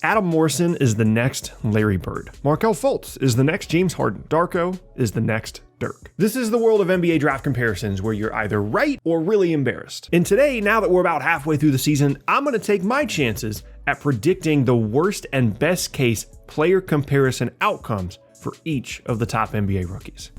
Adam Morrison is the next Larry Bird. Markelle Fultz is the next James Harden. Darko is the next Dirk. This is the world of NBA draft comparisons where you're either right or really embarrassed. And today, now that we're about halfway through the season, I'm going to take my chances at predicting the worst and best case player comparison outcomes for each of the top NBA rookies.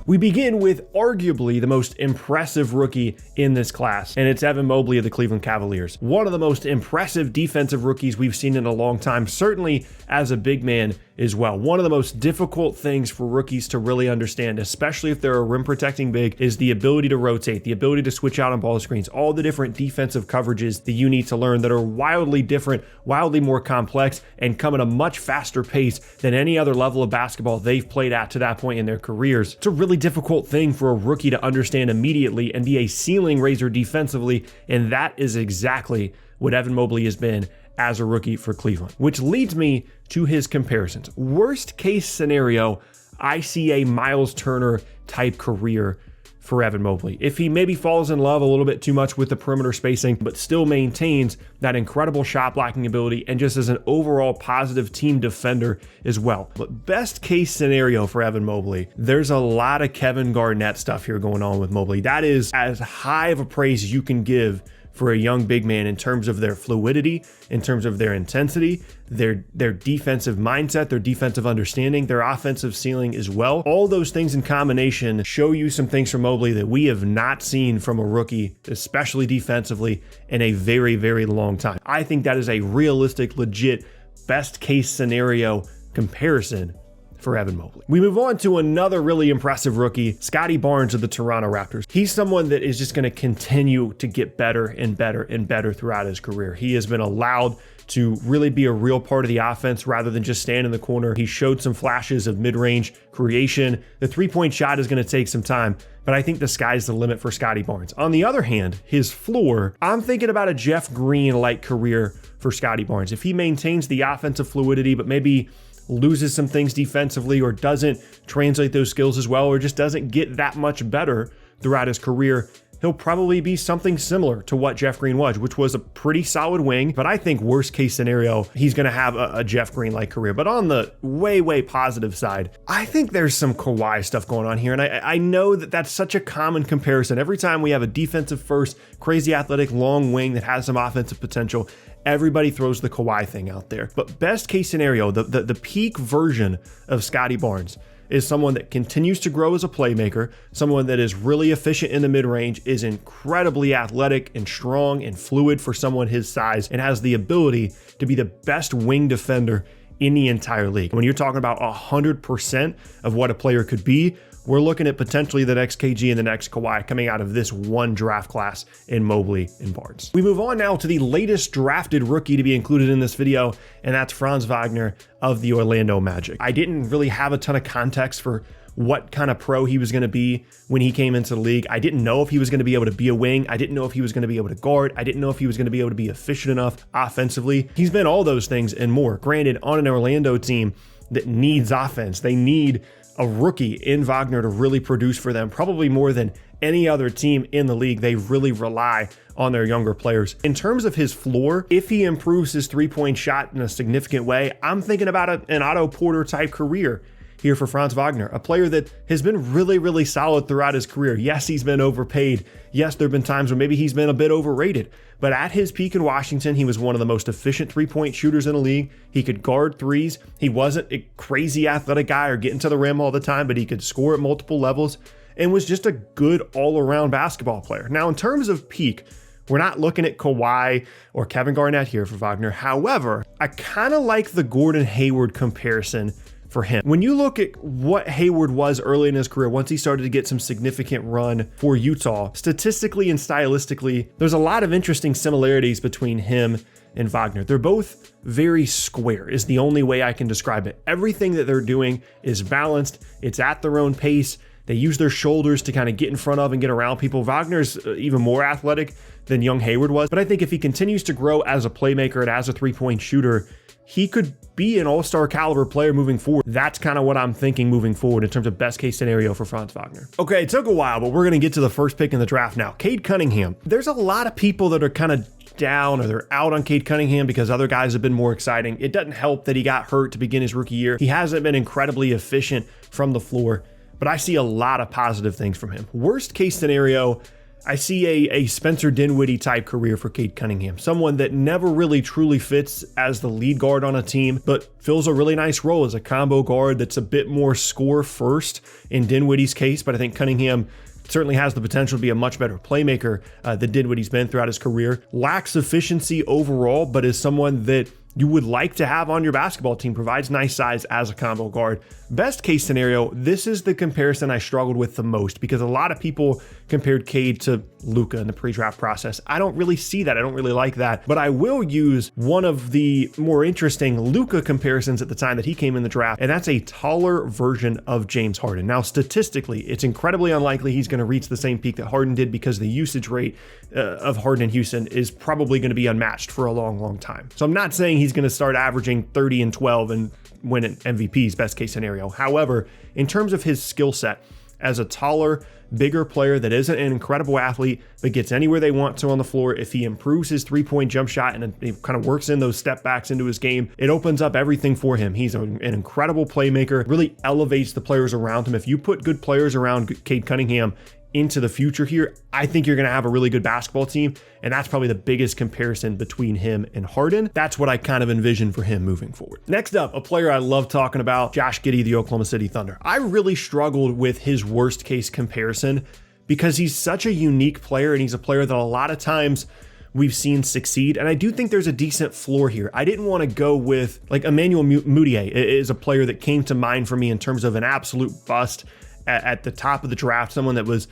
We begin with arguably the most impressive rookie in this class, and it's Evan Mobley of the Cleveland Cavaliers. One of the most impressive defensive rookies we've seen in a long time, certainly as a big man as well. One of the most difficult things for rookies to really understand, especially if they're a rim protecting big, is the ability to rotate, the ability to switch out on ball screens, all the different defensive coverages that you need to learn that are wildly different, wildly more complex, and come at a much faster pace than any other level of basketball they've played at to that point in their careers. It's a really difficult thing for a rookie to understand immediately and be a ceiling raiser defensively, and that is exactly what Evan Mobley has been as a rookie for Cleveland, which leads me to his comparisons. Worst case scenario, I see a Miles Turner type career for Evan Mobley. If he maybe falls in love a little bit too much with the perimeter spacing, but still maintains that incredible shot blocking ability and just as an overall positive team defender as well. But best case scenario for Evan Mobley, there's a lot of Kevin Garnett stuff here going on with Mobley. That is as high of a praise you can give for a young big man in terms of their fluidity, in terms of their intensity, their defensive mindset, their defensive understanding, their offensive ceiling as well. All those things in combination show you some things from Mobley that we have not seen from a rookie, especially defensively, in a very, very long time. I think that is a realistic, legit, best case scenario comparison for Evan Mobley. We move on to another really impressive rookie, Scottie Barnes of the Toronto Raptors. He's someone that is just going to continue to get better and better and better throughout his career. He has been allowed to really be a real part of the offense rather than just stand in the corner. He showed some flashes of mid-range creation. The three-point shot is going to take some time, but I think the sky's the limit for Scottie Barnes. On the other hand, his floor, I'm thinking about a Jeff Green-like career for Scottie Barnes. If he maintains the offensive fluidity, but maybe loses some things defensively or doesn't translate those skills as well or just doesn't get that much better throughout his career, he'll probably be something similar to what Jeff Green was, which was a pretty solid wing. But I think worst case scenario, he's going to have a Jeff Green-like career. But on the way, way positive side, I think there's some Kawhi stuff going on here. And I know that that's such a common comparison. Every time we have a defensive first, crazy athletic, long wing that has some offensive potential, everybody throws the Kawhi thing out there. But best case scenario, the peak version of Scottie Barnes is someone that continues to grow as a playmaker, someone that is really efficient in the mid-range, is incredibly athletic and strong and fluid for someone his size, and has the ability to be the best wing defender in the entire league. When you're talking about 100% of what a player could be, we're looking at potentially the next KG and the next Kawhi coming out of this one draft class in Mobley and Barnes. We move on now to the latest drafted rookie to be included in this video, and that's Franz Wagner of the Orlando Magic. I didn't really have a ton of context for what kind of pro he was going to be when he came into the league. I didn't know if he was going to be able to be a wing. I didn't know if he was going to be able to guard. I didn't know if he was going to be able to be efficient enough offensively. He's been all those things and more. Granted, on an Orlando team that needs offense, they need a rookie in Wagner to really produce for them, probably more than any other team in the league. They really rely on their younger players. In terms of his floor, if he improves his three-point shot in a significant way, I'm thinking about an Otto Porter type career here for Franz Wagner, a player that has been really, really solid throughout his career. Yes, he's been overpaid. Yes, there have been times where maybe he's been a bit overrated, but at his peak in Washington, he was one of the most efficient three-point shooters in the league. He could guard threes. He wasn't a crazy athletic guy or getting to the rim all the time, but he could score at multiple levels and was just a good all-around basketball player. Now, in terms of peak, we're not looking at Kawhi or Kevin Garnett here for Wagner. However, I kind of like the Gordon Hayward comparison for him. When you look at what Hayward was early in his career, once he started to get some significant run for Utah, statistically and stylistically, there's a lot of interesting similarities between him and Wagner. They're both very square is the only way I can describe it. Everything that they're doing is balanced. It's at their own pace. They use their shoulders to kind of get in front of and get around people. Wagner's even more athletic than young Hayward was. But I think if he continues to grow as a playmaker and as a three-point shooter, he could be an all-star caliber player moving forward. That's kind of what I'm thinking moving forward in terms of best case scenario for Franz Wagner. Okay, it took a while, but we're going to get to the first pick in the draft now. Cade Cunningham. There's a lot of people that are kind of marked down or they're out on Cade Cunningham because other guys have been more exciting. It doesn't help that he got hurt to begin his rookie year. He hasn't been incredibly efficient from the floor, but I see a lot of positive things from him. Worst case scenario, I see a Spencer Dinwiddie type career for Cade Cunningham, someone that never really truly fits as the lead guard on a team, but fills a really nice role as a combo guard that's a bit more score first in Dinwiddie's case. But I think Cunningham certainly has the potential to be a much better playmaker than Dinwiddie's been throughout his career. Lacks efficiency overall, but is someone that you would like to have on your basketball team, provides nice size as a combo guard. Best case scenario, this is the comparison I struggled with the most because a lot of people compared Cade to Luka in the pre-draft process. I don't really see that. I don't really like that, but I will use one of the more interesting Luka comparisons at the time that he came in the draft, and that's a taller version of James Harden. Now, statistically, it's incredibly unlikely he's going to reach the same peak that Harden did because the usage rate of Harden in Houston is probably going to be unmatched for a long, long time. So I'm not saying he's going to start averaging 30 and 12 and win an MVP's best case scenario. However, in terms of his skill set as a taller, bigger player that isn't an incredible athlete but gets anywhere they want to on the floor, if he improves his three-point jump shot and he kind of works in those step backs into his game, it opens up everything for him. He's an incredible playmaker, really elevates the players around him. If you put good players around Cade Cunningham into the future here, I think you're going to have a really good basketball team, and that's probably the biggest comparison between him and Harden. That's what I kind of envision for him moving forward. Next up, a player I love talking about, Josh Giddey, the Oklahoma City Thunder. I really struggled with his worst case comparison because he's such a unique player, and he's a player that a lot of times we've seen succeed, and I do think there's a decent floor here. I didn't want to go with, like, Emmanuel Mudiay is a player that came to mind for me in terms of an absolute bust at the top of the draft, someone that was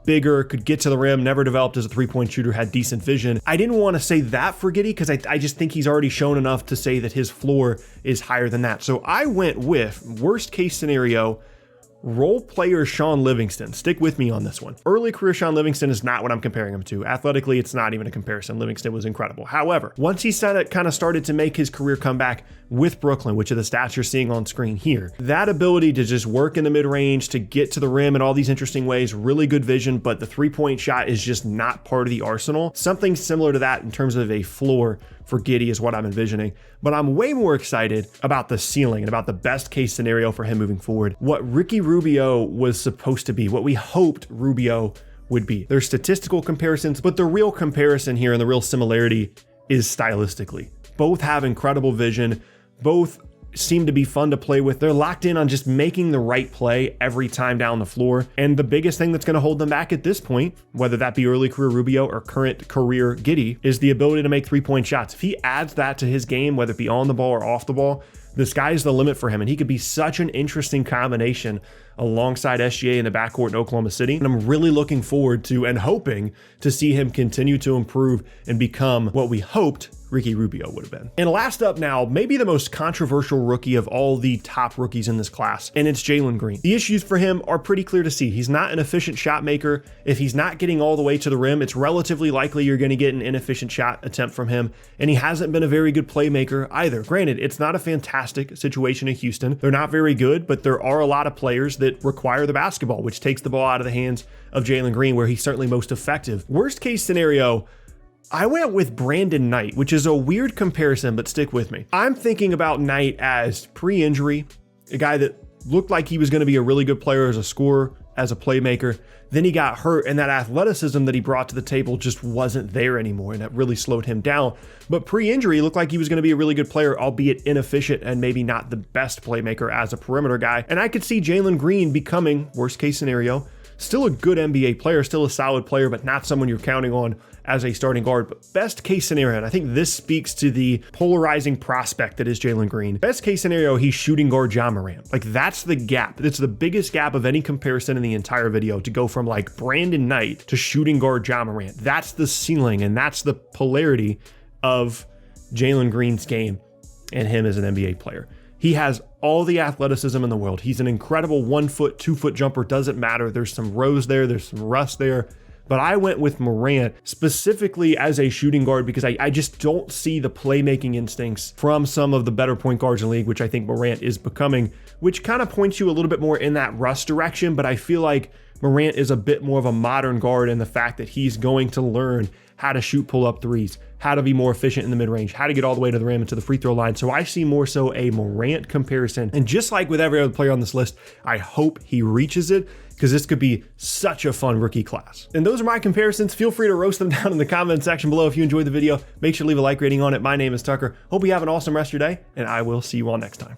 bigger, could get to the rim, never developed as a three-point shooter, had decent vision. I didn't want to say that for Giddey because I just think he's already shown enough to say that his floor is higher than that. So I went with worst case scenario, role player Shaun Livingston. Stick with me on this one. Early career Shaun Livingston is not what I'm comparing him to. Athletically, it's not even a comparison. Livingston was incredible. However, once he kind of started to make his career comeback with Brooklyn, which are the stats you're seeing on screen here, that ability to just work in the mid-range, to get to the rim in all these interesting ways, really good vision, but the three-point shot is just not part of the arsenal. Something similar to that in terms of a floor for Giddey is what I'm envisioning, but I'm way more excited about the ceiling and about the best case scenario for him moving forward. What Ricky Rubio was supposed to be, what we hoped Rubio would be. There's statistical comparisons, but the real comparison here and the real similarity is stylistically. Both have incredible vision, both seem to be fun to play with. They're locked in on just making the right play every time down the floor. And the biggest thing that's going to hold them back at this point, whether that be early career Rubio or current career Giddey, is the ability to make three-point shots. If he adds that to his game, whether it be on the ball or off the ball, the sky's the limit for him. And he could be such an interesting combination alongside SGA in the backcourt in Oklahoma City. And I'm really looking forward to and hoping to see him continue to improve and become what we hoped Ricky Rubio would have been. And last up now, maybe the most controversial rookie of all the top rookies in this class, and it's Jalen Green. The issues for him are pretty clear to see. He's not an efficient shot maker. If he's not getting all the way to the rim, it's relatively likely you're going to get an inefficient shot attempt from him. And he hasn't been a very good playmaker either. Granted, it's not a fantastic situation in Houston. They're not very good, but there are a lot of players that require the basketball, which takes the ball out of the hands of Jalen Green, where he's certainly most effective. Worst case scenario, I went with Brandon Knight, which is a weird comparison, but stick with me. I'm thinking about Knight as pre-injury, a guy that looked like he was going to be a really good player as a scorer, as a playmaker. Then he got hurt, and that athleticism that he brought to the table just wasn't there anymore, and that really slowed him down. But pre-injury, he looked like he was going to be a really good player, albeit inefficient and maybe not the best playmaker as a perimeter guy. And I could see Jalen Green becoming, worst case scenario, still a good NBA player, still a solid player, but not someone you're counting on as a starting guard. But best case scenario, and I think this speaks to the polarizing prospect that is Jalen Green. Best case scenario, he's shooting guard Ja Morant. Like, that's the gap. It's the biggest gap of any comparison in the entire video, to go from like Brandon Knight to shooting guard Ja Morant. That's the ceiling, and that's the polarity of Jalen Green's game and him as an NBA player. He has all the athleticism in the world. He's an incredible 1 foot, 2 foot jumper. Doesn't matter. There's some rose there. There's some rust there. But I went with Morant specifically as a shooting guard because I just don't see the playmaking instincts from some of the better point guards in the league, which I think Morant is becoming, which kind of points you a little bit more in that rust direction. But I feel like Morant is a bit more of a modern guard in the fact that he's going to learn how to shoot pull-up threes, how to be more efficient in the mid-range, how to get all the way to the rim and to the free throw line. So I see more so a Morant comparison. And just like with every other player on this list, I hope he reaches it, because this could be such a fun rookie class. And those are my comparisons. Feel free to roast them down in the comment section below if you enjoyed the video. Make sure to leave a like rating on it. My name is Tucker. Hope you have an awesome rest of your day, and I will see you all next time.